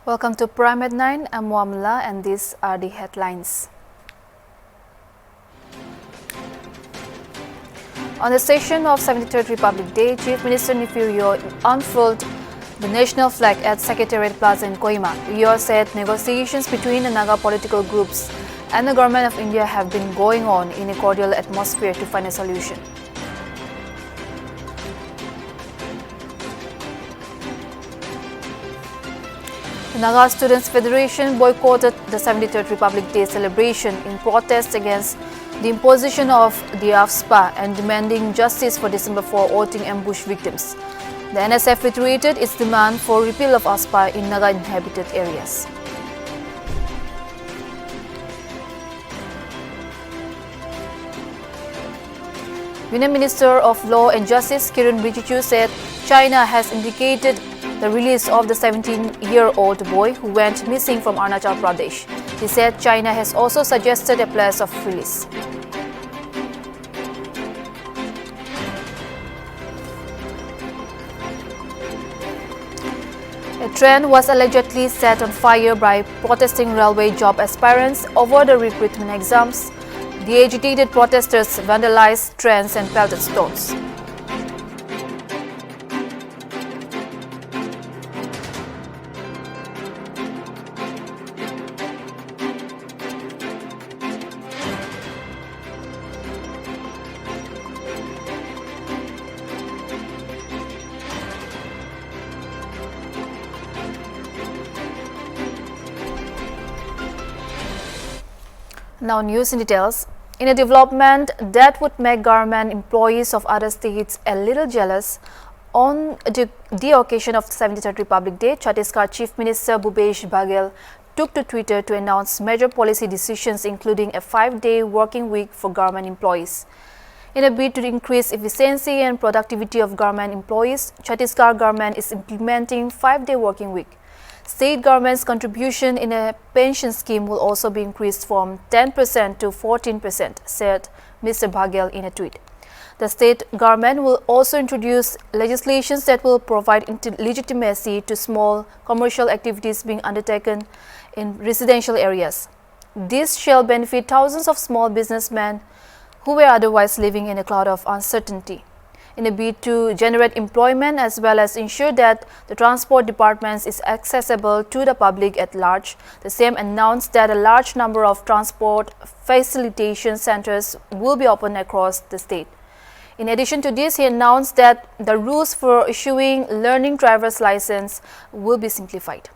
Welcome to Prime at 9. I'm Muamla and these are the headlines. On the session of 73rd Republic Day, Chief Minister Nefiu unfurled the national flag at Secretariat Plaza in Kohima. Rio said negotiations between the Naga political groups and the Government of India have been going on in a cordial atmosphere to find a solution. The Naga Students Federation boycotted the 73rd Republic Day celebration in protest against the imposition of the AFSPA and demanding justice for December 4 voting ambush victims. The NSF reiterated its demand for repeal of AFSPA in Naga inhabited areas. Union Minister of Law and Justice Kiren Rijiju said China has indicated the release of the 17-year-old boy who went missing from Arunachal Pradesh. He said China has also suggested a place of release. A train was allegedly set on fire by protesting railway job aspirants over the recruitment exams. The agitated protesters vandalized trains and pelted stones. Now news in details. In a development that would make government employees of other states a little jealous, on the occasion of the 73rd Republic Day, Chhattisgarh Chief Minister Bhupesh Baghel took to Twitter to announce major policy decisions including a 5-day working week for government employees. In a bid to increase efficiency and productivity of government employees, Chhattisgarh government is implementing 5-day working week. State government's contribution in a pension scheme will also be increased from 10% to 14%, said Mr. Baghel in a tweet. The state government will also introduce legislations that will provide legitimacy to small commercial activities being undertaken in residential areas. This shall benefit thousands of small businessmen who were otherwise living in a cloud of uncertainty. In a bid to generate employment as well as ensure that the transport department is accessible to the public at large, the same announced that a large number of transport facilitation centers will be opened across the state. In addition to this, he announced that the rules for issuing learning driver's license will be simplified.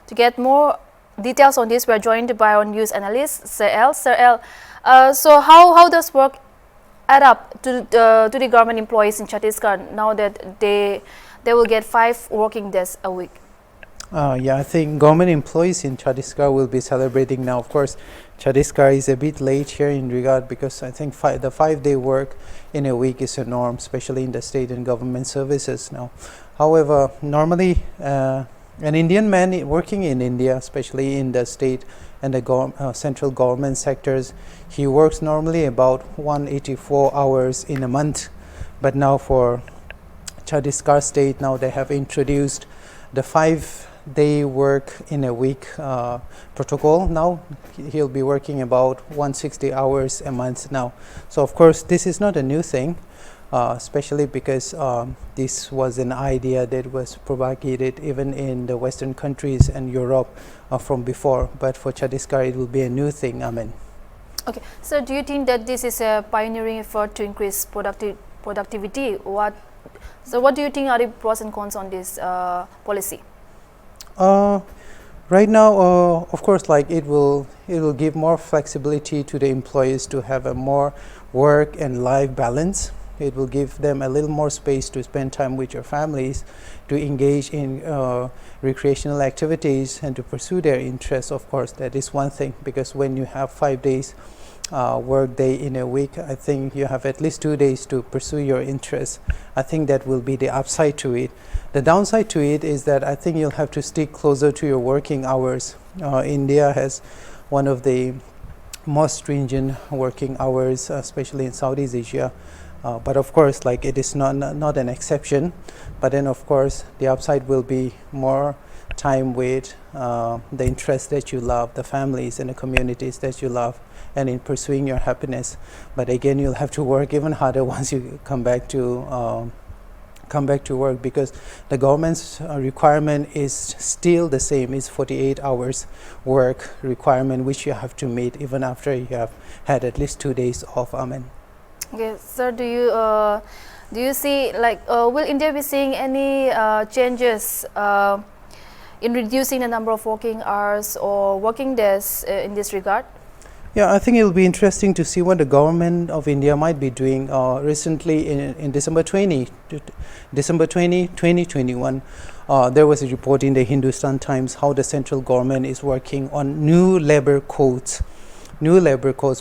To get more details on this, we are joined by our news analyst, Sir L. So how does work add up to the government employees in Chhattisgarh now that they will get 5 working days a week? Yeah, I think government employees in Chhattisgarh will be celebrating now. Of course, Chhattisgarh is a bit late here in regard because I think the 5-day work in a week is a norm, especially in the state and government services now. However, normally an Indian man working in India, especially in the state and the central government sectors, he works normally about 184 hours in a month. But now for Chhattisgarh state, now they have introduced the 5-day work in a week protocol. Now he'll be working about 160 hours a month now. So of course this is not a new thing, especially because this was an idea that was propagated even in the Western countries and Europe from before. But for Chhattisgarh, it will be a new thing. Amen. Okay, so do you think that this is a pioneering effort to increase productivity? What do you think are the pros and cons on this policy? Right now, of course, like it will give more flexibility to the employees to have a more work and life balance. It will give them a little more space to spend time with your families, to engage in recreational activities and to pursue their interests. Of course, that is one thing, because when you have 5 days work day in a week, I think you have at least 2 days to pursue your interests. I think that will be the upside to it. The downside to it is that I think you'll have to stick closer to your working hours. India has one of the most stringent working hours, especially in Southeast Asia. But of course, like it is not an exception. But then, of course, the upside will be more time with the interests that you love, the families and the communities that you love, and in pursuing your happiness. But again, you'll have to work even harder once you come back to work, because the government's requirement is still the same. It's 48 hours work requirement, which you have to meet even after you have had at least 2 days off. Amen. Okay, sir, do you see, like, will India be seeing any changes in reducing the number of working hours or working days in this regard? Yeah, I think it will be interesting to see what the government of India might be doing. Recently, in December 2021, there was a report in the Hindustan Times how the central government is working on new labor codes,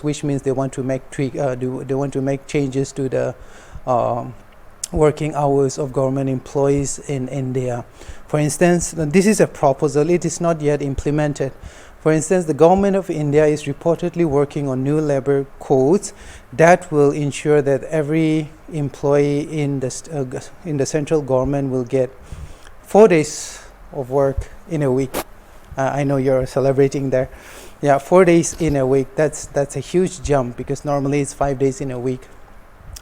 which means they want to make changes to the working hours of government employees in India. For instance, this is a proposal; it is not yet implemented. For instance, the government of India is reportedly working on new labor codes that will ensure that every employee in the central government will get 4 days of work in a week. I know you're celebrating there. Yeah, 4 days in a week. That's a huge jump, because normally it's 5 days in a week.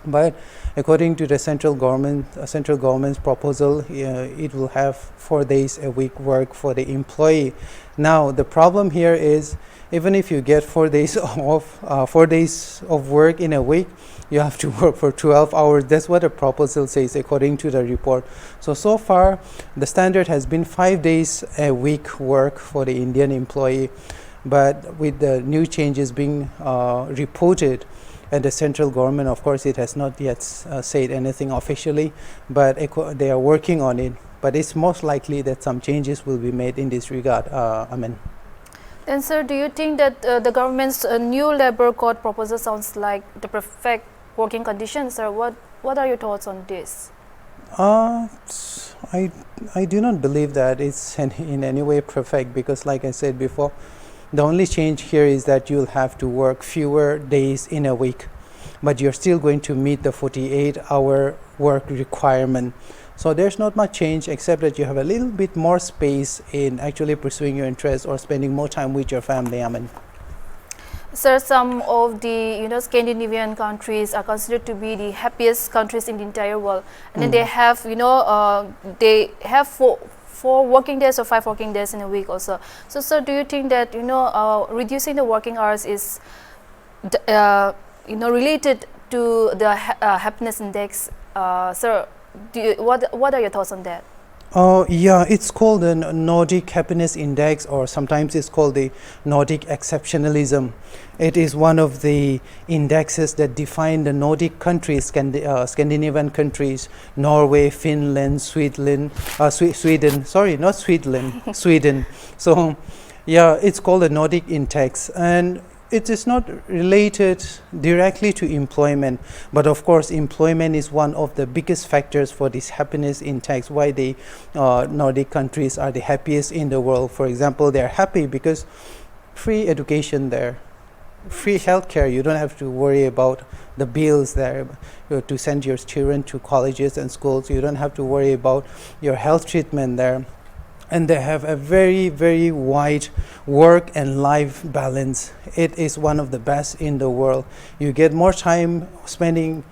But according to the central government's proposal, it will have 4 days a week work for the employee. Now the problem here is, even if you get 4 days off, 4 days of work in a week, you have to work for 12 hours. That's what the proposal says, according to the report. So far, the standard has been 5 days a week work for the Indian employee. But with the new changes being reported at the central government, of course, it has not yet said anything officially, but they are working on it. But it's most likely that some changes will be made in this regard. Amen. Then, sir, do you think that the government's new labor code proposal sounds like the perfect working conditions, or what are your thoughts on this? I do not believe that it's in any way perfect, because like I said before, the only change here is that you'll have to work fewer days in a week, but you're still going to meet the 48-hour work requirement. So there's not much change, except that you have a little bit more space in actually pursuing your interests or spending more time with your family. Amen. Sir, some of the Scandinavian countries are considered to be the happiest countries in the entire world, and then they have four working days or 5 working days in a week also. So, sir, do you think that reducing the working hours is related to the happiness index? Sir, what are your thoughts on that? Yeah, it's called the Nordic Happiness Index, or sometimes it's called the Nordic Exceptionalism. It is one of the indexes that define the Nordic countries, Scandinavian countries, Norway, Finland, Sweden. Sorry, not Sweden, Sweden. So, yeah, it's called the Nordic Index, and it is not related directly to employment, but of course employment is one of the biggest factors for this happiness index, why the Nordic countries are the happiest in the world. For example, they are happy because free education there, free healthcare. You don't have to worry about the bills there to send your children to colleges and schools. You don't have to worry about your health treatment there. And they have a very, very wide work and life balance. It is one of the best in the world. You get more time to spend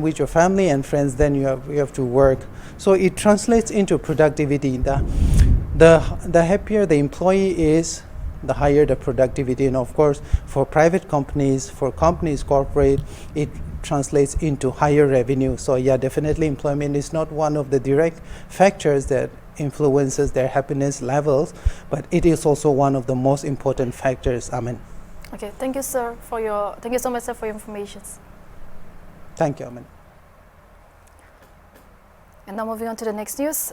with your family and friends than you have to work. So it translates into productivity. The happier the employee is, the higher the productivity. And of course, for private companies, corporate, it translates into higher revenue. So yeah, definitely employment is not one of the direct factors that influences their happiness levels, but it is also one of the most important factors. Amen. Okay, thank you, sir, thank you so much, sir, for your information. Thank you. Amen. And now moving on to the next news.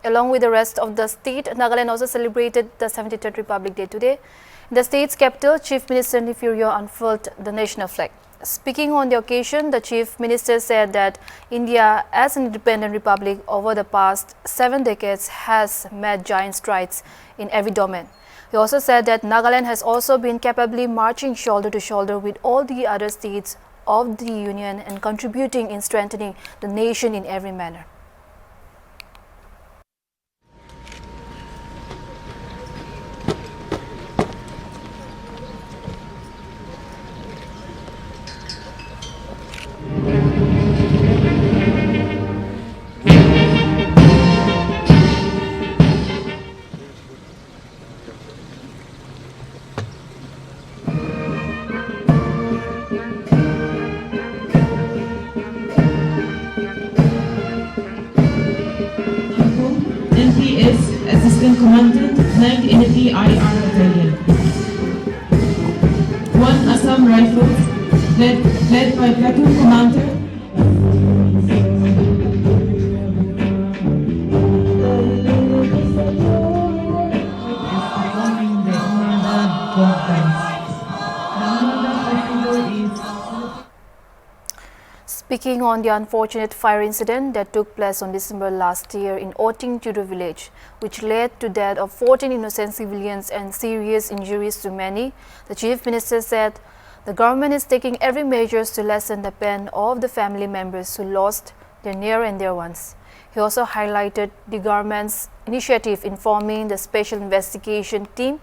Along with the rest of the state, Nagaland also celebrated the 73rd Republic Day today. In the state's capital, Chief Minister Nefurio unfurled the national flag. Speaking on the occasion, the Chief Minister said that India, as an independent republic over the past 7 decades, has made giant strides in every domain. He also said that Nagaland has also been capably marching shoulder to shoulder with all the other states of the union and contributing in strengthening the nation in every manner. NPS Assistant Commandant, Flank Unity IR Battalion. 1 Assam Rifles, led by Platoon Commander. Performing the Nagaland Governors. The Nagaland Festival is Speaking on the unfortunate fire incident that took place on December last year in Oting Tudu village, which led to death of 14 innocent civilians and serious injuries to many, the Chief Minister said the government is taking every measure to lessen the pain of the family members who lost their near and dear ones. He also highlighted the government's initiative in forming the Special Investigation Team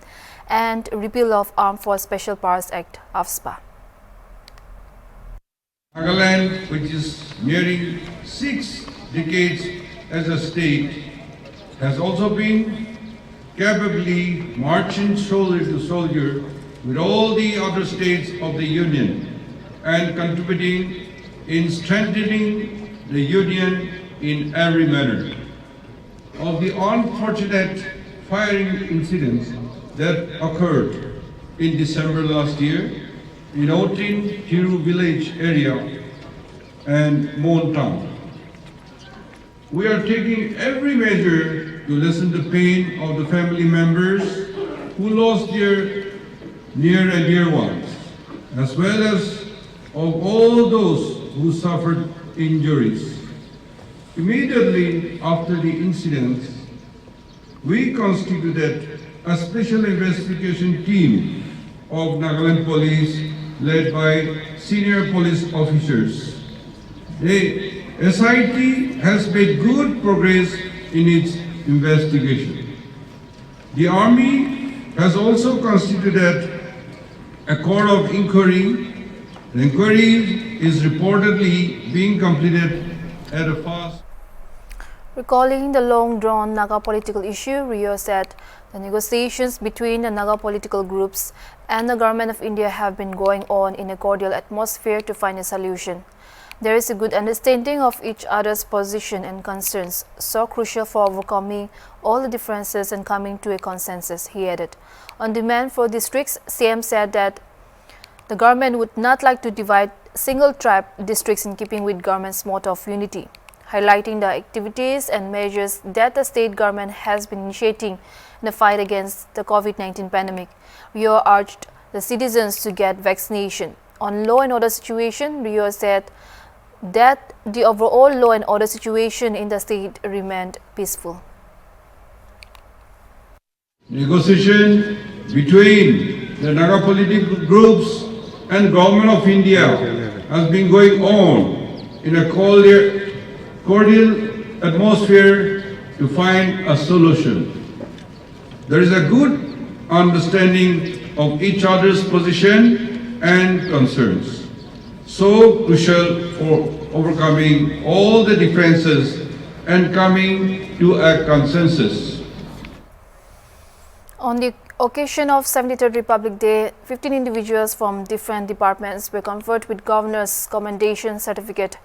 and repeal of Armed Force Special Powers Act (AFSPA). Nagaland, which is nearing 6 decades as a state, has also been capably marching shoulder to shoulder with all the other states of the Union and contributing in strengthening the Union in every manner. Of the unfortunate firing incidents that occurred in December last year, in Otin Hiru village area and Mon town. We are taking every measure to lessen the pain of the family members who lost their near and dear ones, as well as of all those who suffered injuries. Immediately after the incident, we constituted a special investigation team of Nagaland Police led by senior police officers. The SIT has made good progress in its investigation. The Army has also constituted a court of inquiry. The inquiry is reportedly being completed at a fast. Recalling the long-drawn Naga political issue, Rio said the negotiations between the Naga political groups and the Government of India have been going on in a cordial atmosphere to find a solution. There is a good understanding of each other's position and concerns, so crucial for overcoming all the differences and coming to a consensus, he added. On demand for districts, CM said that the government would not like to divide single tribe districts in keeping with government's motto of unity, highlighting the activities and measures that the state government has been initiating in the fight against the COVID-19 pandemic. Rio urged the citizens to get vaccination. On law and order situation, Rio said that the overall law and order situation in the state remained peaceful. Negotiation between the Naga political groups and Government of India has been going on in a cordial atmosphere to find a solution. There is a good understanding of each other's position and concerns, so crucial for overcoming all the differences and coming to a consensus. On the occasion of 73rd Republic Day, 15 individuals from different departments were conferred with Governor's Commendation Certificate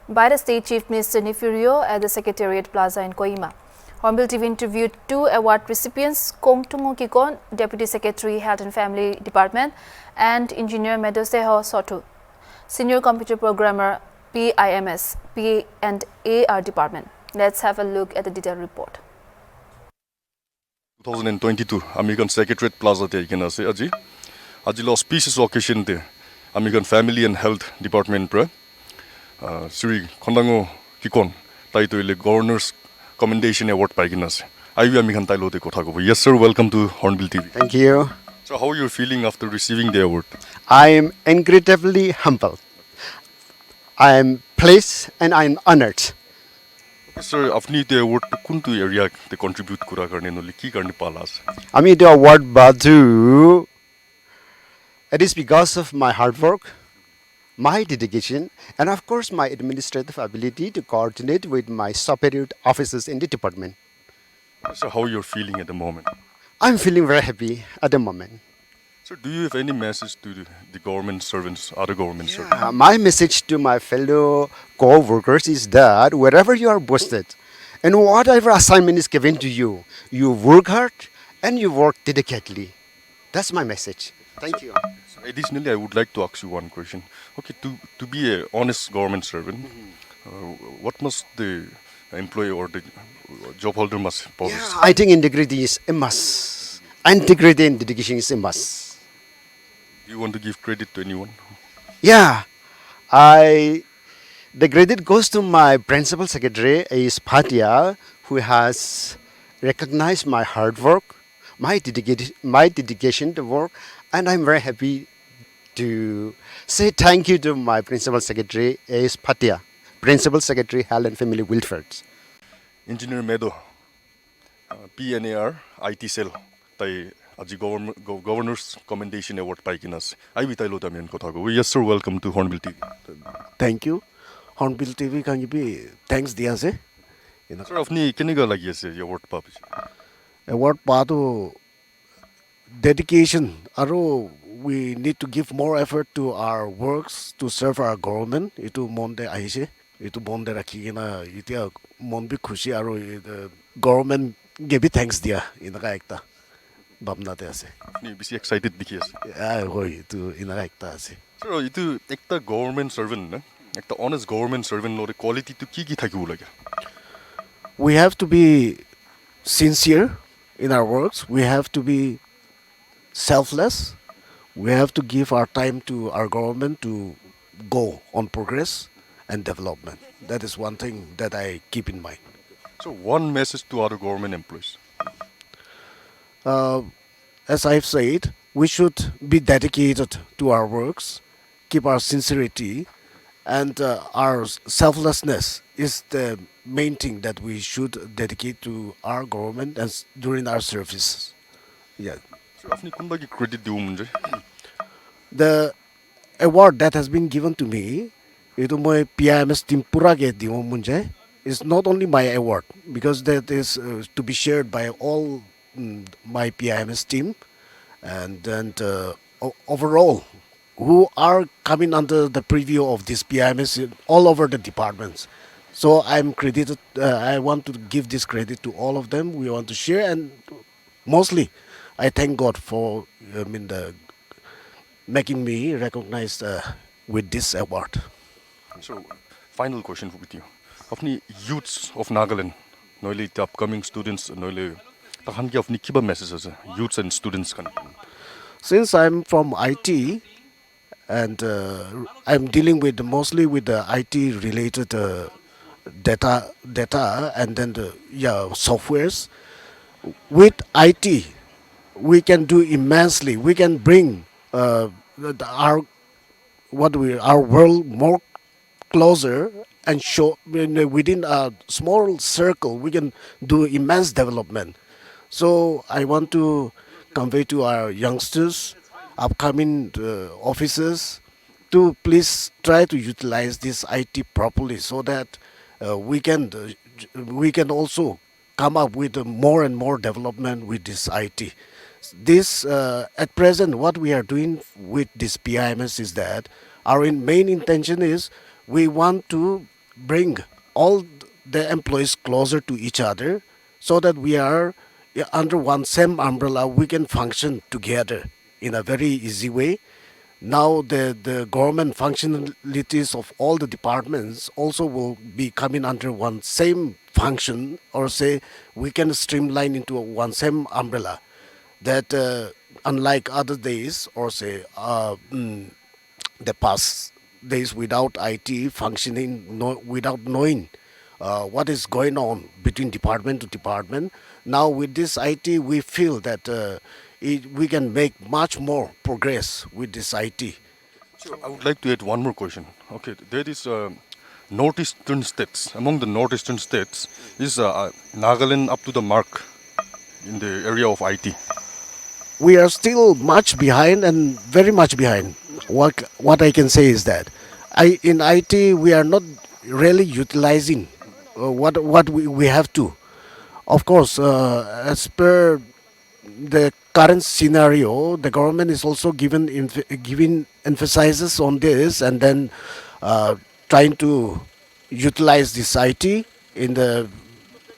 by the State Chief Minister Nifirio at the Secretariat Plaza in Kohima. HornbillTV interviewed 2 award recipients, Kongtungo Kikon, Deputy Secretary, Health and Family Department, and Engineer Medoseho Sotu, Senior Computer Programmer, PIMS, P&AR Department. Let's have a look at the detailed report. 2022 American Secretariat Plaza te ikena ase aji auspicious occasion te American Family and Health Department pra Sri Khondango Kikon tai toile Governors Commendation Award paikena ase aiwi ami khan tai lo te kotha kobo. Yes sir, welcome to Hornbill TV. Thank you. So how are you feeling after receiving the award? I am incredibly humbled I am pleased and I am honored. Sir आफ्नी त्यो award कुन त्यो area ते contribute कुरा गर्ने नले के गर्ने पाला छ Ami the award badu. It is because of my hard work, my dedication, and of course my administrative ability to coordinate with my superior officers in the department. Sir how you are feeling at the moment I'm feeling very happy at the moment. Sir do you have any message to the government servants other government servants My message to my fellow co-workers is that wherever you are posted and whatever assignment is given to you, you work hard and you work dedicatedly. That's my message. Thank you. Additionally, I would like to ask you one question. Okay, to be a honest government servant, what must the employee or the job holder must possess? Yeah, I think integrity is a must. Integrity and dedication is a must. Do you want to give credit to anyone? Yeah, the credit goes to my principal secretary, is Patia, who has recognized my hard work, my dedication to work, and I'm very happy to say thank you to my principal secretary, is Patia, principal secretary, Health and Family Welfare. Engineer Medo, PNAR, IT cell, tai aji governors commendation award paikinas. I will tell you tamian kothago. Yes sir, welcome to Hornbill TV. Thank you. Hornbill TV can you be thanks dia se. Sir, afni kiniga lagi ase award papi. Award padu dedication. Aro we need to give more effort to our works to serve our government. Itu monde aise. Itu monde rakhi na itia mon bi khushi aro government give thanks dia inaka ekta. Babna te ase. Ni bisi excited dikhi ase. Hoi itu inaka ekta ase. Sir, itu ekta government servant na. Ekta honest government servant lore quality to ki thakibo lage. We have to be sincere in our works. We have to be selfless. We have to give our time to our government to go on progress and development. That is one thing that I keep in mind. So one message to other government employees. As I've said, we should be dedicated to our works, keep our sincerity, and our selflessness is the main thing that we should dedicate to our government and during our service. Yeah. Sir, afni kun lagi credit diu munje. The award that has been given to me, ito mo PIMS team pura ke diu munje, is not only my award because that is to be shared by all my PIMS team, and then overall who are coming under the preview of this PIMS all over the departments. So I'm credited. I want to give this credit to all of them. We want to share, and mostly, I thank God for making me recognized with this award. So final question with you. Afni youths of Nagaland, noile the upcoming students, noile tahan ki afni kiba messages youths and students kan. Since I'm from IT and I'm dealing with mostly with the IT related data and then the softwares. With IT, we can do immensely. We can bring our world more closer and show within a small circle. We can do immense development. So I want to convey to our youngsters, upcoming officers, to please try to utilize this IT properly so that we can also come up with more and more development with this IT. This at present, what we are doing with this PIMS is that our main intention is we want to bring all the employees closer to each other so that we are under one same umbrella. We can function together in a very easy way. Now the government functionalities of all the departments also will be coming under one same function, or say we can streamline into one same umbrella. That unlike other days, or say the past days without IT functioning, without knowing what is going on between department to department. Now with this IT, we feel that we can make much more progress with this IT. So I would like to add one more question. Okay, there is northeastern states. Among the northeastern states, is Nagaland up to the mark in the area of IT? We are still much behind and very much behind. What I can say is that in IT we are not really utilizing what we have to. Of course, as per the current scenario, the government is also giving emphasizes on this, and then trying to utilize this IT in the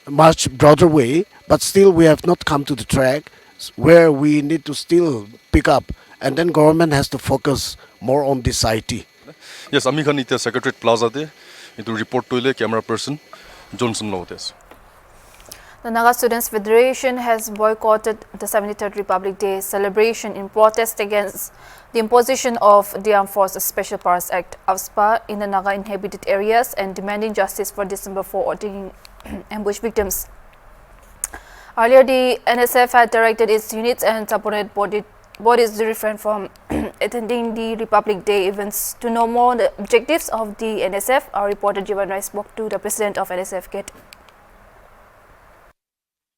much broader way. But still, we have not come to the track where we need to still pick up, and then government has to focus more on this IT. Yes, Ami Khan ite Secretariat Plaza de into report to ile camera person Johnson Lotes. The Naga Students Federation has boycotted the 73rd Republic Day celebration in protest against the imposition of the Armed Forces Special Powers Act (AFSPA) in the Naga inhabited areas and demanding justice for December 4 ordained ambush victims. Earlier, the NSF had directed its units and subordinate bodies to refrain from attending the Republic Day events. To know more the objectives of the NSF, our reporter Jivan Rai spoke to the president of NSF, Kate.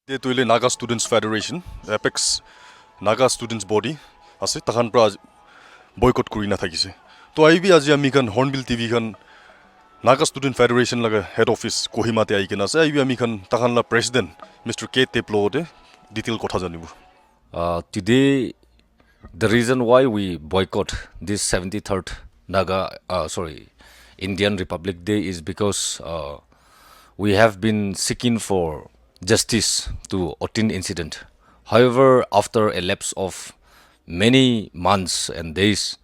Tuile Naga Students Federation, Apex Naga Students Body, ase takhan pra boycott kuri na thakise. To aibi aji ami khan Hornbill TV khan Naga Student Federation laga head office Kohima te aikena ase aibi ami khan takhan la president Mr. K Teplo de detail kotha janibu. Today, the reason why we boycott this 73rd Indian Republic Day is because we have been seeking for justice to Otin incident. However, after a lapse of many months and days,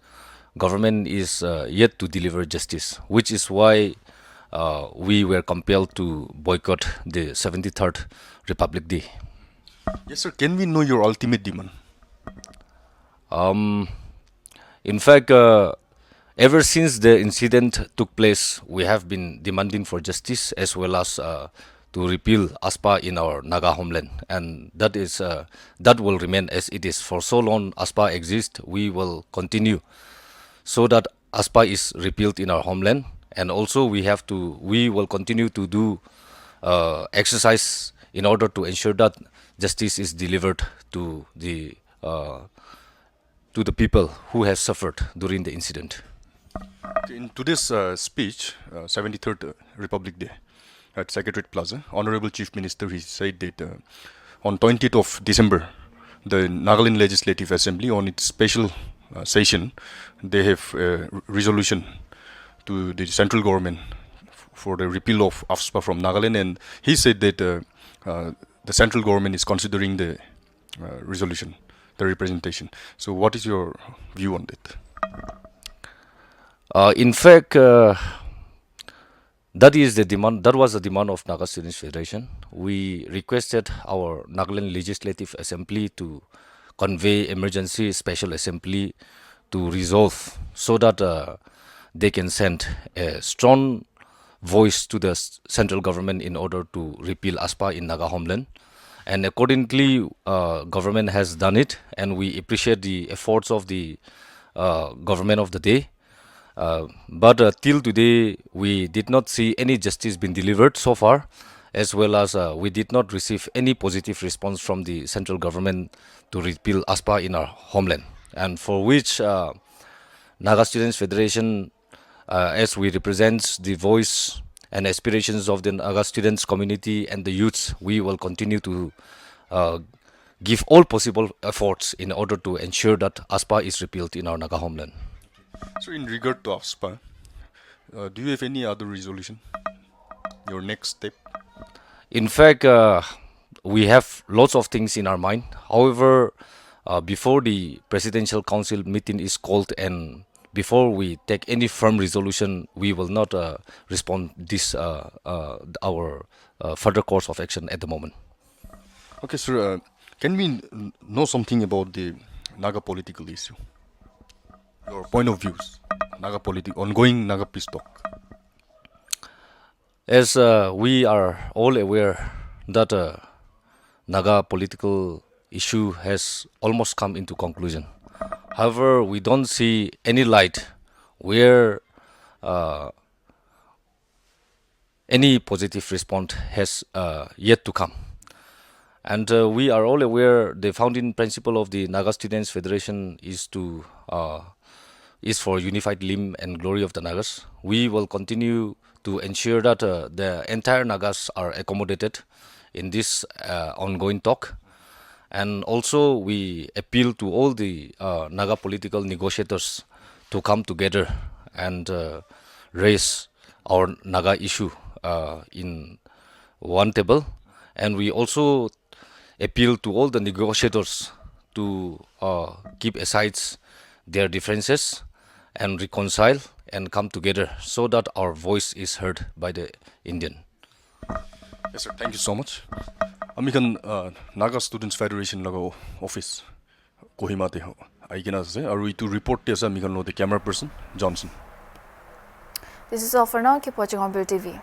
government is yet to deliver justice, which is why we were compelled to boycott the 73rd Republic Day. Yes sir, can we know your ultimate demand? In fact, ever since the incident took place, we have been demanding for justice as well as to repeal ASPA in our Naga homeland, and that will remain as it is. For so long ASPA exists, we will continue so that ASPA is repealed in our homeland, and also we will continue to do exercise in order to ensure that justice is delivered to the people who have suffered during the incident. In today's speech, 73rd Republic Day at Secretariat Plaza, Honorable Chief Minister, he said that on 20th of December, the Nagaland Legislative Assembly on its special session, they have a resolution to the central government for the repeal of AFSPA from Nagaland, and he said that the central government is considering the resolution, the representation. So what is your view on that? In fact, that is the demand. That was the demand of Naga Students Federation. We requested our Nagaland Legislative Assembly to convey emergency special assembly to resolve, so that they can send a strong voice to the central government in order to repeal ASPA in Naga homeland. And accordingly, government has done it, and we appreciate the efforts of the government of the day. But till today, we did not see any justice being delivered so far, as well as we did not receive any positive response from the central government to repeal ASPA in our homeland, and for which Naga Students Federation, as we represent the voice and aspirations of the Naga students community and the youths, we will continue to give all possible efforts in order to ensure that ASPA is repealed in our Naga homeland. So in regard to AFSPA, do you have any other resolution? Your next step? In fact, we have lots of things in our mind. However, before the Presidential Council meeting is called and before we take any firm resolution, we will not respond this our further course of action at the moment. Okay, sir. Can we know something about the Naga political issue? Your point of views, ongoing Naga peace talk. As we are all aware that Naga political issue has almost come into conclusion. However, we don't see any light where any positive response has yet to come. And we are all aware the founding principle of the Naga Students Federation is for unified limb and glory of the Nagas. We will continue to ensure that the entire Nagas are accommodated in this ongoing talk. And also we appeal to all the Naga political negotiators to come together and raise our Naga issue in one table. And we also appeal to all the negotiators to keep aside their differences and reconcile and come together so that our voice is heard by the Indian. Yes, sir. Thank you so much. Amikan Naga Students Federation lago office Kohima te aikina ase are we to report this amikan lo the camera person Johnson. This is all for now. Keep watching Hornbill TV.